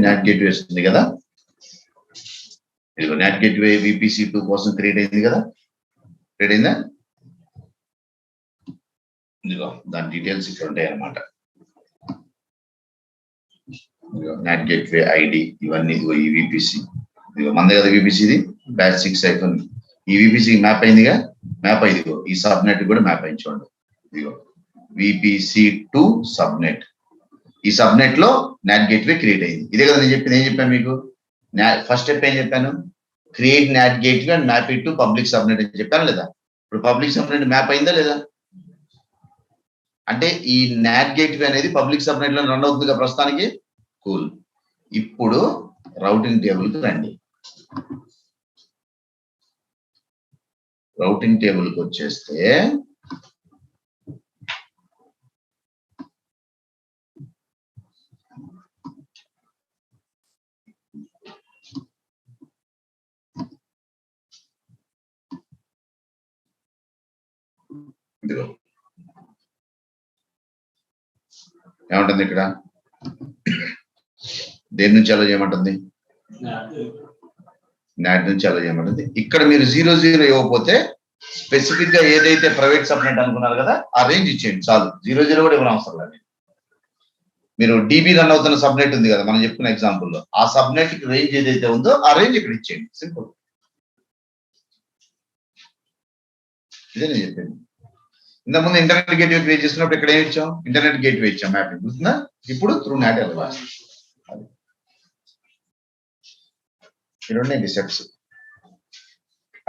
Not gateway వస్తుంది కదా, ఇదిగో నాట్ గేట్వే VPC2 కోసం క్రియేట్ అయింది కదా, క్రియేట్ అయిందా? ఇదిగో దాని డీటెయిల్స్ ఇక్కడ ఉంటాయి అన్నమాట. నాట్ గేట్వే ఐడి ఇవన్నీ ఇదిగో ఈ VPC ఇదిగో మంది కదా VPC ఇది బ్యాచ్ 6 అయిపోయింది. ఈ VPC మ్యాప్ అయిందిగా, మ్యాప్ అయిందిగో ఈ సబ్నెట్ కూడా మ్యాప్ అయింది చూడండి. ఇదిగో VPC2 సబ్నెట్, ఈ సబ్నెట్ లో నాట్ గేట్వే క్రియేట్ అయింది. ఇదే కదా నేను చెప్పింది. ఏం చెప్పాను మీకు? ఫస్ట్ స్టెప్ ఏం చెప్పాను? Create not gateway and map it to public subnet అని చెప్పాను లేదా? ఇప్పుడు పబ్లిక్ సబ్నెట్ మ్యాప్ అయిందా లేదా? అంటే ఈ నాట్ గేట్వే అనేది పబ్లిక్ సబ్నెట్ లో రన్ అవుతుంది కదా ప్రస్తుతానికి. కూల్. ఇప్పుడు రౌటింగ్ టేబుల్ కి రండి. రౌటింగ్ టేబుల్ కి వచ్చేస్తే ఇదిగో ఏమంటుంది ఇక్కడ? దేని నుంచి అలా చేయమంటుంది? నాట్ నుంచి అలా చేయమంటుంది. ఇక్కడ మీరు 00 ఇవ్వకపోతే స్పెసిఫిక్ గా ఏదైతే ప్రైవేట్ సబ్నెట్ అనుకున్నారు కదా ఆ రేంజ్ ఇచ్చేయండి చాలు. 00 కూడా ఇవ్వడం అవసరం లేదు. మీరు DB రన్ అవుతున్న సబ్నెట్ ఉంది కదా మనం చెప్పుకున్న ఎగ్జాంపుల్ లో, ఆ సబ్నెట్ కి రేంజ్ ఏదైతే ఉందో ఆ రేంజ్ ఇక్కడ ఇచ్చేయండి. సింపుల్. ఇదే నేను చెప్పింది. ఇంతకుముందు ఇంటర్నెట్ గేట్వే క్రియేట్ చేసినప్పుడు ఇక్కడ ఏమి ఇచ్చాం? ఇంటర్నెట్ గేట్వే ఇచ్చాం మ్యాపింగ్ గుర్తుందా? ఇప్పుడు త్రూ నాట్ వెళ్ళాలి. రెండు స్టెప్స్.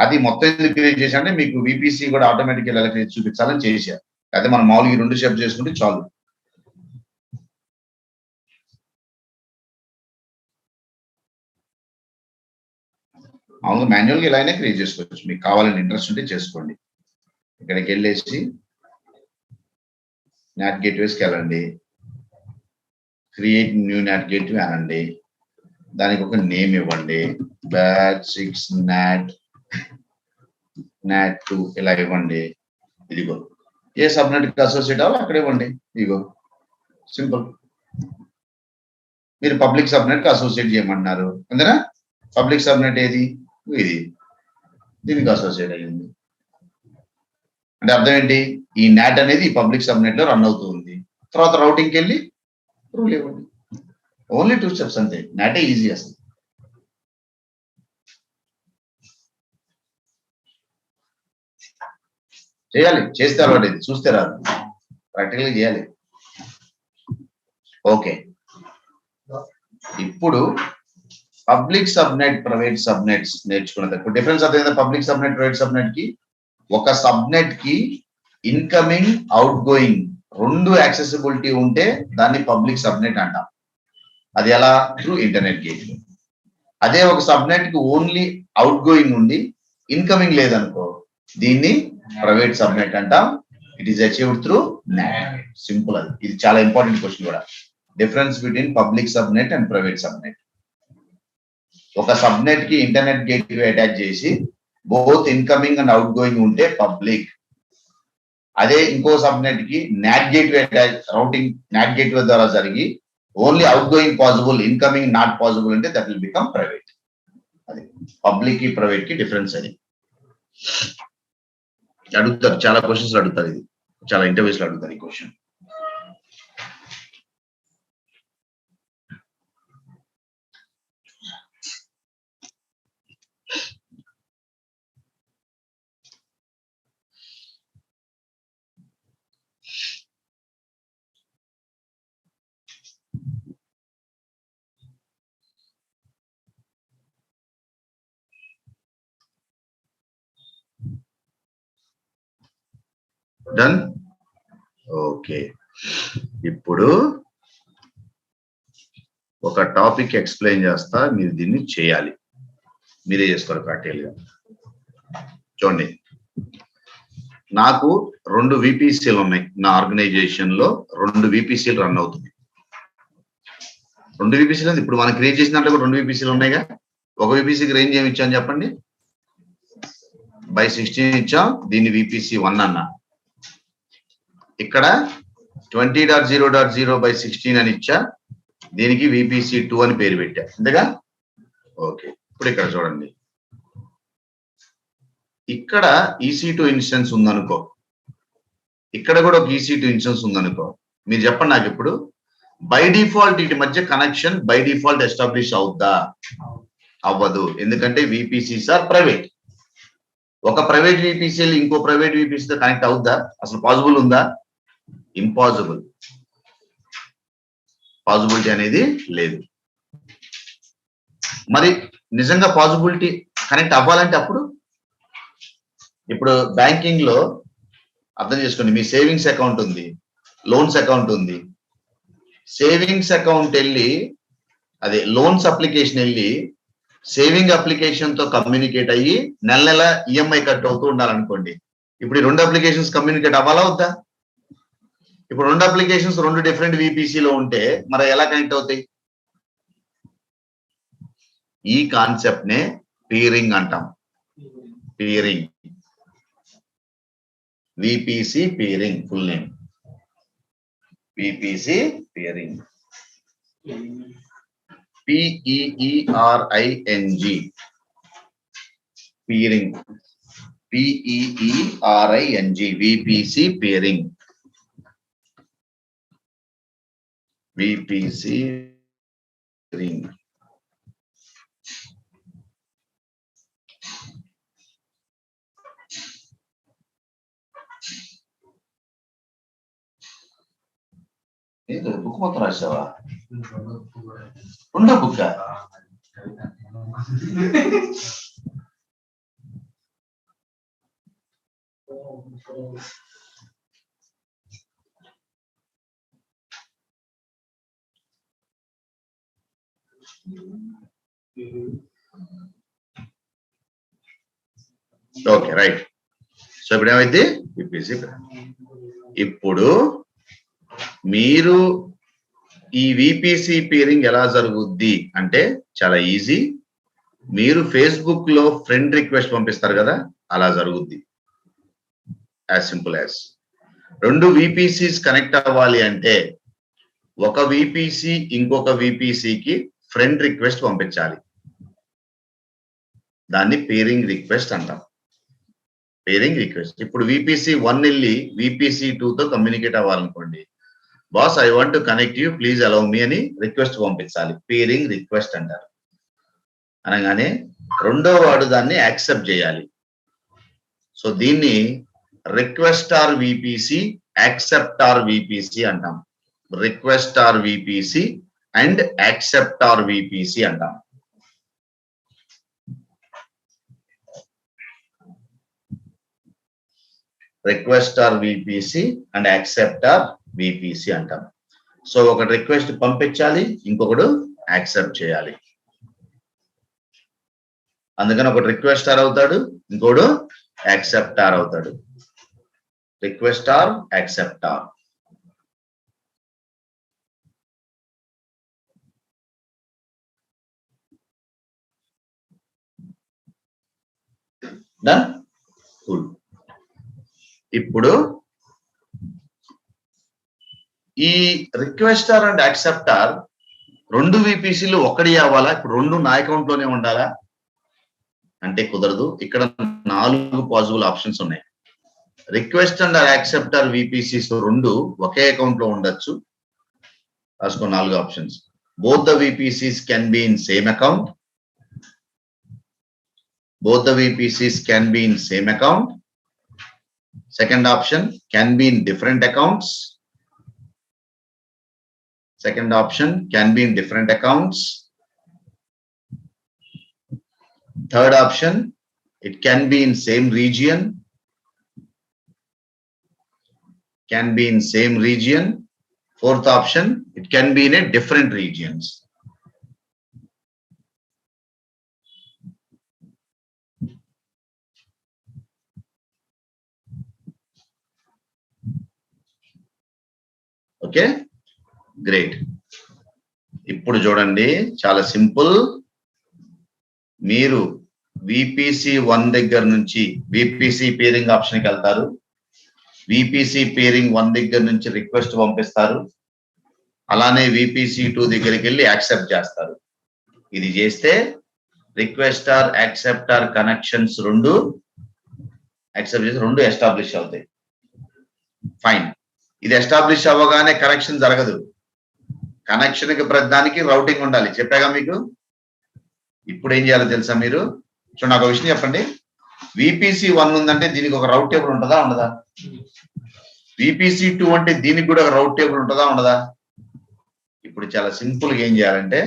అది మొత్తం ఎందుకు క్రియేట్ చేశా అంటే మీకు VPC కూడా ఆటోమేటిక్ ఎలా క్రియేట్ చూపించాలని చేశారు. అయితే మనం మామూలుగా ఈ 2 స్టెప్స్ చేసుకుంటే చాలు. మామూలుగా మాన్యువల్గా ఇలానే క్రియేట్ చేసుకోవచ్చు. మీకు కావాలని ఇంట్రెస్ట్ ఉంటే చేసుకోండి. ఇక్కడికి వెళ్ళేసి నాట్ గేట్వేస్కి వెళ్ళండి, క్రియేట్ న్యూ నాట్ గేట్వే అనండి, దానికి ఒక నేమ్ ఇవ్వండి, బ్యాచ్ 6 NAT2 ఇలా ఇవ్వండి. ఇదిగో ఏ సబ్నెట్ కి అసోసియేట్ అవ్వాలి అక్కడ ఇవ్వండి. ఇదిగో సింపుల్. మీరు పబ్లిక్ సబ్నెట్ కి అసోసియేట్ చేయమన్నారు అంతేనా? పబ్లిక్ సబ్నెట్ ఏది? ఇది. దీనికి అసోసియేట్ అయ్యింది అంటే అర్థం ఏంటి? ఈ నాట్ అనేది పబ్లిక్ సబ్నెట్ లో రన్ అవుతుంది. తర్వాత రౌటింగ్కి వెళ్ళి రూల్ ఇవ్వండి. ఓన్లీ 2 స్టెప్స్ అంతే. నాటే ఈజీ అసలు. చేయాలి, చేస్తే అలవాటు, చూస్తే రాదు, ప్రాక్టికల్గా చేయాలి. ఓకే, ఇప్పుడు పబ్లిక్ సబ్నెట్ ప్రైవేట్ సబ్నెట్స్ నేర్చుకున్నది. ఇప్పుడు డిఫరెన్స్ అర్థమైందా? పబ్లిక్ సబ్నెట్ ప్రైవేట్ సబ్నెట్ కి, ఒక సబ్నెట్ కి ఇన్కమింగ్ అవుట్ గోయింగ్ 2 యాక్సెసిబిలిటీ ఉంటే దాన్ని పబ్లిక్ సబ్నెట్ అంటాం. అది ఎలా? Through internet gateway. అదే ఒక సబ్నెట్ కి ఓన్లీ అవుట్ గోయింగ్ ఉండి ఇన్కమింగ్ లేదనుకో దీన్ని ప్రైవేట్ సబ్నెట్ అంటాం. It is achieved through not. Simple. అది ఇది చాలా ఇంపార్టెంట్ క్వశ్చన్ కూడా. Difference between public subnet and private subnet. ఒక సబ్నెట్ కి ఇంటర్నెట్ గేట్వే అటాచ్ చేసి both incoming and out going ఉంటే పబ్లిక్. అదే ఇంకో సబ్నెట్ కి not gateway attach, routing not gateway ద్వారా జరిగి only out going possible, incoming not possible అంటే దట్ విల్ బికమ్ ప్రైవేట్. అది పబ్లిక్ కి ప్రైవేట్ కి డిఫరెన్స్. అది అడుగుతారు, చాలా క్వశ్చన్స్ అడుగుతారు, ఇది చాలా ఇంటర్వ్యూస్ లో అడుగుతారు ఈ క్వశ్చన్. డన్. ఓకే, ఇప్పుడు ఒక టాపిక్ ఎక్స్ప్లెయిన్ చేస్తా, మీరు దీన్ని చేయాలి, మీరే చేసుకోవాలి ప్రాక్టికల్ గా. చూడండి, నాకు 2 VPCలు ఉన్నాయి నా ఆర్గనైజేషన్ లో. 2 VPCలు రన్ అవుతుంది. 2 VPCలు ఇప్పుడు మనం క్రియేట్ చేసిన దాంట్లో 2 VPCలు ఉన్నాయిగా. ఒక VPCకి రేంజ్ ఏమి ఇచ్చాను చెప్పండి? by 16 ఇచ్చాం. దీన్ని VPC1 అన్నా. ఇక్కడ 20.0.0 by 16 అని ఇచ్చా. దీనికి VPC2 అని పేరు పెట్టా అంతేగా. ఓకే, ఇప్పుడు ఇక్కడ చూడండి, ఇక్కడ EC2 ఇన్స్టెన్స్ ఉందనుకో, ఇక్కడ కూడా ఒక EC2 ఇన్స్టెన్స్ ఉందనుకో, మీరు చెప్పండి నాకు ఇప్పుడు బై డిఫాల్ట్ వీటి మధ్య కనెక్షన్ బై డిఫాల్ట్ ఎస్టాబ్లిష్ అవుద్దా? అవ్వదు. ఎందుకంటే VPCs ఆర్ ప్రైవేట్. ఒక ప్రైవేట్ VPCL ఇంకో ప్రైవేట్ VPC తో కనెక్ట్ అవుద్దా? అసలు పాసిబుల్ ఉందా? ఇంపాసిబుల్. పాసిబిలిటీ అనేది లేదు. మరి నిజంగా పాసిబిలిటీ కనెక్ట్ అవ్వాలంటే అప్పుడు ఇప్పుడు బ్యాంకింగ్ లో అర్థం చేసుకోండి, మీ సేవింగ్స్ అకౌంట్ ఉంది, లోన్స్ అకౌంట్ ఉంది. సేవింగ్స్ అకౌంట్ వెళ్ళి అదే లోన్స్ అప్లికేషన్ వెళ్ళి సేవింగ్ అప్లికేషన్ తో కమ్యూనికేట్ అయ్యి నెల నెల EMI కట్ అవుతూ ఉండాలనుకోండి. ఇప్పుడు ఈ రెండు అప్లికేషన్స్ కమ్యూనికేట్ అవ్వాలా వద్దా? ఇప్పుడు రెండు అప్లికేషన్స్ రెండు డిఫరెంట్ VPC లో ఉంటే మరి ఎలా కనెక్ట్ అవుతాయి? ఈ కాన్సెప్ట్ నే పీరింగ్ అంటాం. Peering, VPC peering full name, VPC peering, PEERING peering, PEERING VPC peering, VPC peering. Book మొత్తం రాసావా? రెండో బుక్ ఓకే రైట్. సో ఇప్పుడు ఏమైంది? VPC. ఇప్పుడు మీరు ఈ VPC పీరింగ్ ఎలా జరుగుద్ది అంటే చాలా ఈజీ. మీరు ఫేస్బుక్ లో ఫ్రెండ్ రిక్వెస్ట్ పంపిస్తారు కదా, అలా జరుగుద్ది. As simple as. రెండు VPCs కనెక్ట్ అవ్వాలి అంటే ఒక VPC ఇంకొక VPC కి ఫ్రెండ్ రిక్వెస్ట్ పంపించాలి. దాన్ని పీరింగ్ రిక్వెస్ట్ అంటాం. Peering request. ఇప్పుడు VPC1 వెళ్ళి VPC2 తో కమ్యూనికేట్ అవ్వాలనుకోండి, boss I want to connect you please allow me అని రిక్వెస్ట్ పంపించాలి. పీరింగ్ రిక్వెస్ట్ అంటారు. అనగానే రెండో వాడు దాన్ని యాక్సెప్ట్ చేయాలి. సో దీన్ని requester VPC, accepter VPC అంటాం. Requester VPC and accepter VPC అంటాం. Requester VPC and accepter VPC అంటాం. సో ఒకటి రిక్వెస్ట్ పంపించాలి, ఇంకొకడు యాక్సెప్ట్ చేయాలి. అందుకని ఒకటి రిక్వెస్టార్ అవుతాడు, ఇంకోడు యాక్సెప్టార్ అవుతాడు. రిక్వెస్టార్, యాక్సెప్టార్. డన్. కూల్. ఇప్పుడు ఈ రిక్వెస్టార్ అండ్ యాక్సెప్టార్ రెండు VPCలు ఒకటి అవ్వాలా? ఇప్పుడు రెండు నా అకౌంట్ లోనే ఉండాలా అంటే కుదరదు. ఇక్కడ 4 పాసిబుల్ ఆప్షన్స్ ఉన్నాయి. రిక్వెస్ట్ అండ్ యాక్సెప్టార్ VPCs రెండు ఒకే అకౌంట్ లో ఉండొచ్చు. రాసుకో 4 options. Both the VPCs can be in same account. Both the VPCs can be in same account. Second option, can be in different accounts. Second option, can be in different accounts. Third option, it can be in same region. Can be in same region. Fourth option, it can be in a different regions. Okay, great. ఇప్పుడు చూడండి, చాలా simple. మీరు VPC1 దగ్గర నుంచి VPC pairing ఆప్షన్కి వెళ్తారు. VPC pairing 1 దగ్గర నుంచి request పంపిస్తారు. అలానే VPC2 దగ్గరికి వెళ్ళి యాక్సెప్ట్ చేస్తారు. ఇది చేస్తే రిక్వెస్టర్ యాక్సెప్టర్ కనెక్షన్స్ రెండు యాక్సెప్ట్ చేసి రెండు ఎస్టాబ్లిష్ అవుతాయి. ఫైన్. ఇది ఎస్టాబ్లిష్ అవ్వగానే కనెక్షన్ జరగదు. కనెక్షన్ కి ప్రతిదానికి రౌటింగ్ ఉండాలి. చెప్పాగా మీకు. ఇప్పుడు ఏం చేయాలో తెలుసా మీరు? చూడండి, నాకు ఒక విషయం చెప్పండి. VPC1 ఉందంటే దీనికి ఒక రౌట్ టేబుల్ ఉంటుందా ఉండదా? VPC2 అంటే దీనికి కూడా ఒక రౌట్ టేబుల్ ఉంటుందా ఉండదా? ఇప్పుడు చాలా సింపుల్ గా ఏం చేయాలంటే,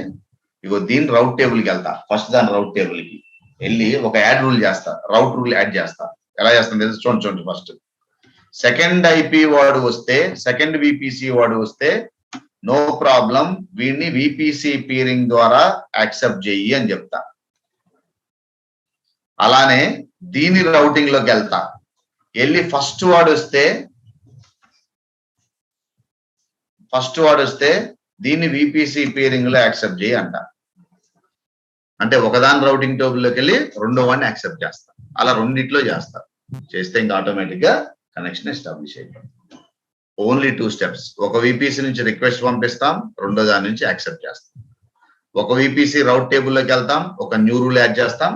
ఇగో దీని రౌట్ టేబుల్కి వెళ్తా. ఫస్ట్ దాని రౌట్ టేబుల్ కి వెళ్ళి ఒక యాడ్ రూల్ చేస్తా, రౌట్ రూల్ యాడ్ చేస్తా. ఎలా చేస్తాను తెలుసు? చూడండి. ఫస్ట్ సెకండ్ IP వాడు వస్తే, సెకండ్ VPC వాడు వస్తే నో ప్రాబ్లం, వీడిని VPC పీరింగ్ ద్వారా యాక్సెప్ట్ చెయ్యి అని చెప్తా. అలానే దీని రౌటింగ్ లోకి వెళ్తా. వెళ్ళి ఫస్ట్ వాడు వస్తే దీన్ని VPC పీరింగ్ లో యాక్సెప్ట్ చేయి అంట. అంటే ఒకదాని రౌటింగ్ టేబుల్లోకి వెళ్ళి రెండో వాడిని యాక్సెప్ట్ చేస్తా. అలా రెండింటిలో చేస్తా. చేస్తే ఇంకా ఆటోమేటిక్ గా కనెక్షన్ ఎస్టాబ్లిష్ అయిపోతుంది. Only 2 steps. ఒక VPC నుంచి రిక్వెస్ట్ పంపిస్తాం, రెండో దాని నుంచి యాక్సెప్ట్ చేస్తాం. ఒక VPC రౌట్ టేబుల్లోకి వెళ్తాం, ఒక న్యూ రూల్ యాడ్ చేస్తాం,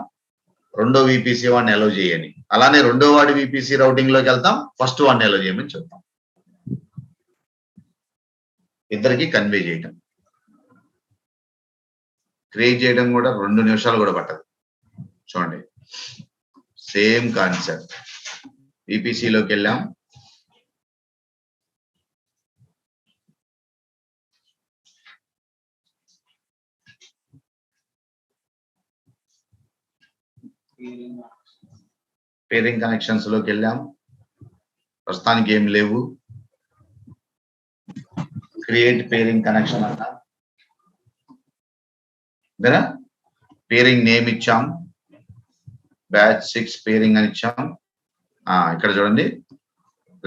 రెండో VPC వాడిని అలౌ చేయని. అలానే రెండో వాడి VPC రౌటింగ్ లోకి వెళ్తాం, ఫస్ట్ వాడిని అలౌ చేయమని చెప్తాం. ఇద్దరికి కన్వే చేయటం, క్రియేట్ చేయడం కూడా 2 నిమిషాలు కూడా పట్టదు. చూడండి, సేమ్ కాన్సెప్ట్. VPC లోకి వెళ్ళాం, పేరింగ్ కనెక్షన్స్ లోకి వెళ్ళాం. ప్రస్తుతానికి ఏం లేవు. క్రియేట్ పేరింగ్ కనెక్షన్ అన్నా, పేరింగ్ నేమ్ ఇచ్చాం, బ్యాచ్ 6 పేరింగ్ అని ఇచ్చాం. ఇక్కడ చూడండి,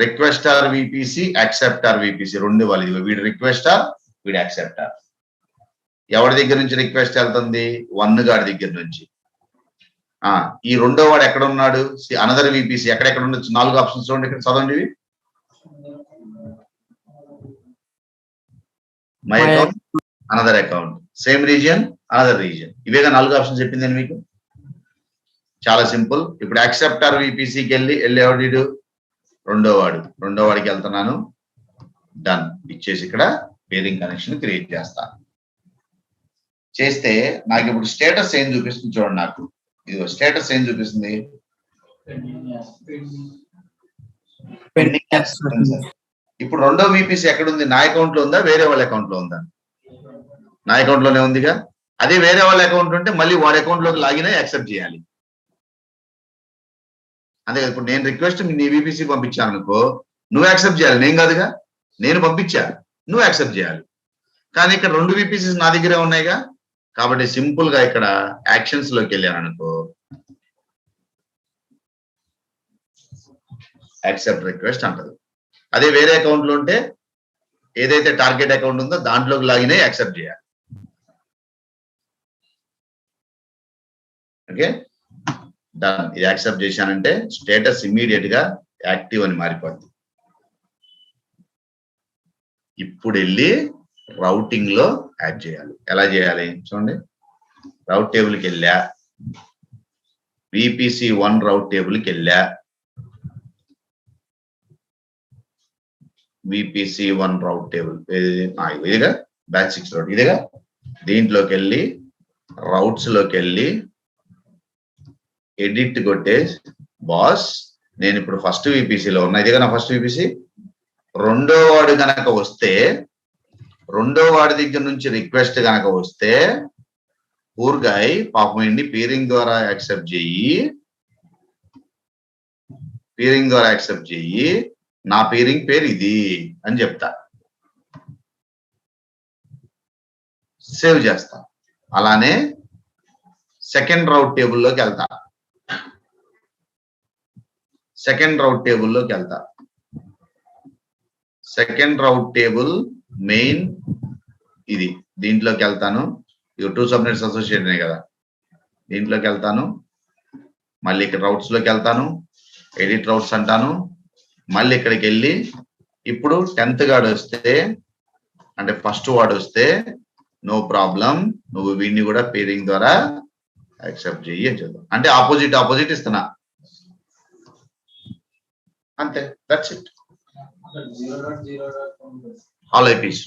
రిక్వెస్టర్ VPC, యాక్సెప్టర్ VPC రెండు వాళ్ళు. వీడు రిక్వెస్టర్, వీడు యాక్సెప్టర్. ఎవరి దగ్గర నుంచి రిక్వెస్ట్ వెళ్తుంది? 1 గాడి దగ్గర నుంచి. ఈ రెండో వాడు ఎక్కడ ఉన్నాడు? అనదర్ VPC ఎక్కడెక్కడ ఉండొచ్చు? 4 ఆప్షన్స్ చూడండి, ఇక్కడ చదవండి. My account, another account, same region, another region. ఇవేగా 4 ఆప్షన్స్ చెప్పింది మీకు. చాలా సింపుల్. ఇప్పుడు యాక్సెప్టర్ VPCకి వెళ్ళేవాడు రెండో వాడికి వెళ్తున్నాను. డన్ ఇచ్చేసి ఇక్కడ పేరింగ్ కనెక్షన్ క్రియేట్ చేస్తాను. చేస్తే నాకు ఇప్పుడు స్టేటస్ ఏం చూపిస్తుంది చూడండి. నాకు ఇది స్టేటస్ ఏం చూపిస్తుంది? ఇప్పుడు రెండో VPC ఎక్కడుంది? నా అకౌంట్ లో ఉందా, వేరే వాళ్ళ అకౌంట్ లో ఉందా? నా అకౌంట్ లోనే ఉందిగా. అదే వేరే వాళ్ళ అకౌంట్ ఉంటే మళ్ళీ వాడి అకౌంట్ లోకి లాగిన్ అయ్యి యాక్సెప్ట్ చేయాలి. అంతే కదా. ఇప్పుడు నేను రిక్వెస్ట్ నీ VPC పంపించాను అనుకో, నువ్వు యాక్సెప్ట్ చేయాలి. నేను కాదుగా, నేను పంపించా, నువ్వు యాక్సెప్ట్ చేయాలి. కానీ ఇక్కడ 2 VPCs నా దగ్గరే ఉన్నాయిగా. కాబట్టి సింపుల్ గా ఇక్కడ యాక్షన్స్ లోకి వెళ్ళాను అనుకో, యాక్సెప్ట్ రిక్వెస్ట్ అంటది. అదే వేరే అకౌంట్ లో ఉంటే ఏదైతే టార్గెట్ అకౌంట్ ఉందో దాంట్లోకి లాగిన్ అయ్యి యాక్సెప్ట్ చేయాలి. Okay, done. ఇది యాక్సెప్ట్ చేశానంటే స్టేటస్ ఇమ్మీడియట్ గా యాక్టివ్ అని మారిపోద్ది. ఇప్పుడు వెళ్ళి రౌటింగ్ లో యాడ్ చేయాలి. ఎలా చేయాలి చూడండి. రౌట్ టేబుల్కి వెళ్ళా, VPC1 రౌట్ టేబుల్కి వెళ్ళా, VPC1 రౌట్ టేబుల్ ఇదిగా, బ్యాచ్ 6 రౌట్ ఇదిగా. దీంట్లోకి వెళ్ళి రౌట్స్ లోకి వెళ్ళి ఎడిట్ కొట్టేసి, బాస్ నేను ఇప్పుడు ఫస్ట్ VPCలో ఉన్నా. ఇదిగా నా ఫస్ట్ VPC. రెండో వాడు కనుక వస్తే, రెండో వాడి దగ్గర నుంచి రిక్వెస్ట్ కనుక వస్తే, పూర్గాయ్ పాపం ఏంటి పీరింగ్ ద్వారా యాక్సెప్ట్ చెయ్యి, నా పీరింగ్ పేరు ఇది అని చెప్తా, సేవ్ చేస్తా. అలానే సెకండ్ రౌట్ టేబుల్లోకి వెళ్తా, సెకండ్ రౌట్ టేబుల్ మెయిన్ ఇది. దీంట్లోకి వెళ్తాను. ఇవి 2 సబ్నెట్స్ అసోసియేట్ అయినాయి కదా. దీంట్లోకి వెళ్తాను, మళ్ళీ ఇక్కడ రౌట్స్ లోకి వెళ్తాను, ఎడిట్ రౌట్స్ అంటాను. మళ్ళీ ఇక్కడికి వెళ్ళి ఇప్పుడు 10th గాడు వస్తే, అంటే ఫస్ట్ వాడు వస్తే నో ప్రాబ్లం, నువ్వు వీడిని కూడా పేరింగ్ ద్వారా యాక్సెప్ట్ చెయ్యి అని చెప్తాం. అంటే ఆపోజిట్ ఇస్తున్నా అంతే, దట్స్ ఇట్. ఆల్ ఐపీస్,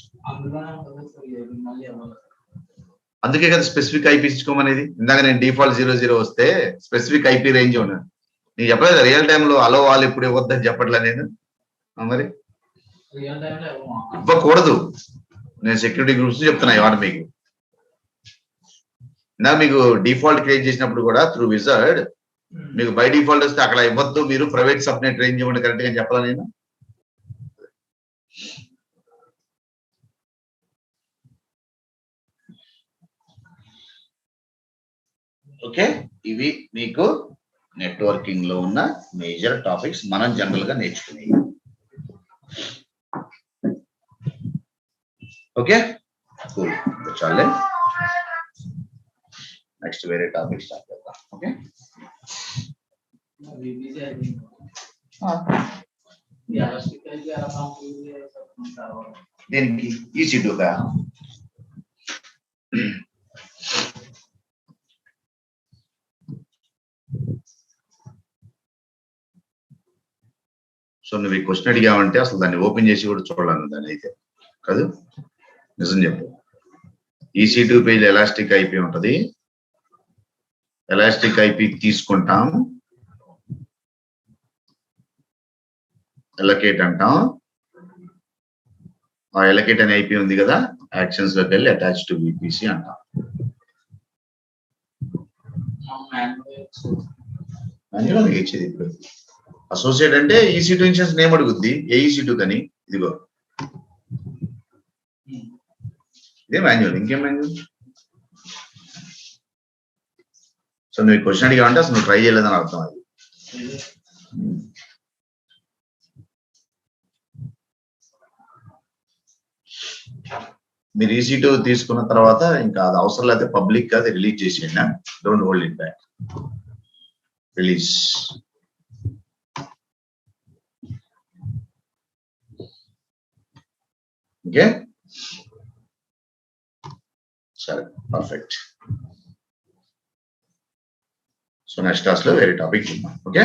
అందుకే కదా స్పెసిఫిక్ ఐపీ ఇచ్చుకోమనేది. ఇందాక నేను డిఫాల్ట్ 00 వస్తే స్పెసిఫిక్ ఐపీ రేంజ్ ఉన్నాను. నీకు చెప్పలేదు రియల్ టైంలో అలో వాళ్ళు ఇప్పుడు ఇవ్వద్దని చెప్పట్లే నేను. మరి ఇవ్వకూడదు, నేను సెక్యూరిటీ గ్రూప్స్ చెప్తున్నా ఇవాళ మీకు. ఇందాక మీకు డిఫాల్ట్ క్రియేట్ చేసినప్పుడు కూడా త్రూ విజర్డ్ మీకు బై డిఫాల్ట్ వస్తే అక్కడ ఇవ్వద్దు, మీరు ప్రైవేట్ సబ్నెట్ రేంజ్ ఇవ్వండి కరెక్ట్ గా చెప్పాలా నేను. ఓకే, ఇవి మీకు నెట్వర్కింగ్ లో ఉన్న మేజర్ టాపిక్స్ మనం జనరల్ గా నేర్చుకునేవి. ఓకే కూల్, చాలే నెక్స్ట్ వేరే టాపిక్ స్టార్ట్ చేద్దాం. ఓకే దీనికి EC2గా సో నువ్వు ఈ క్వశ్చన్ అడిగావంటే అసలు దాన్ని ఓపెన్ చేసి కూడా చూడాలను దాన్ని అయితే కాదు. నిజం చెప్పు, EC2 పేజ్ ఎలాస్టిక్ ఐపీ ఉంటది, ఎలాస్టిక్ ఐపీ తీసుకుంటాం, ఎలకేట్ అంటాం, ఆ ఎలకేట్ అనే ఐపీ ఉంది కదా, యాక్షన్స్ లోకి వెళ్ళి అటాచ్ టు VPC అంటాం. ఇచ్చేది ఇప్పుడు అసోసియేట్ అంటే EC2 ఇన్స్టెన్స్ నేమ్ అడుగుద్ది, ఏ EC2 కని. ఇదిగో ఇదే మాన్యువల్, ఇంకేం మాన్యువల్. సో నువ్వు క్వశ్చన్ అడిగావంటే అసలు నువ్వు ట్రై చేయలేదని అర్థం. అది మీరు EC2 తీసుకున్న తర్వాత ఇంకా అది అవసరం లేకపోతే పబ్లిక్ గా రిలీజ్ చేసేయండి. Don't hold it back, release. Okay సరే, పర్ఫెక్ట్. సో నెక్స్ట్ క్లాస్ లో వేరే టాపిక్ చూద్దాం. ఓకే.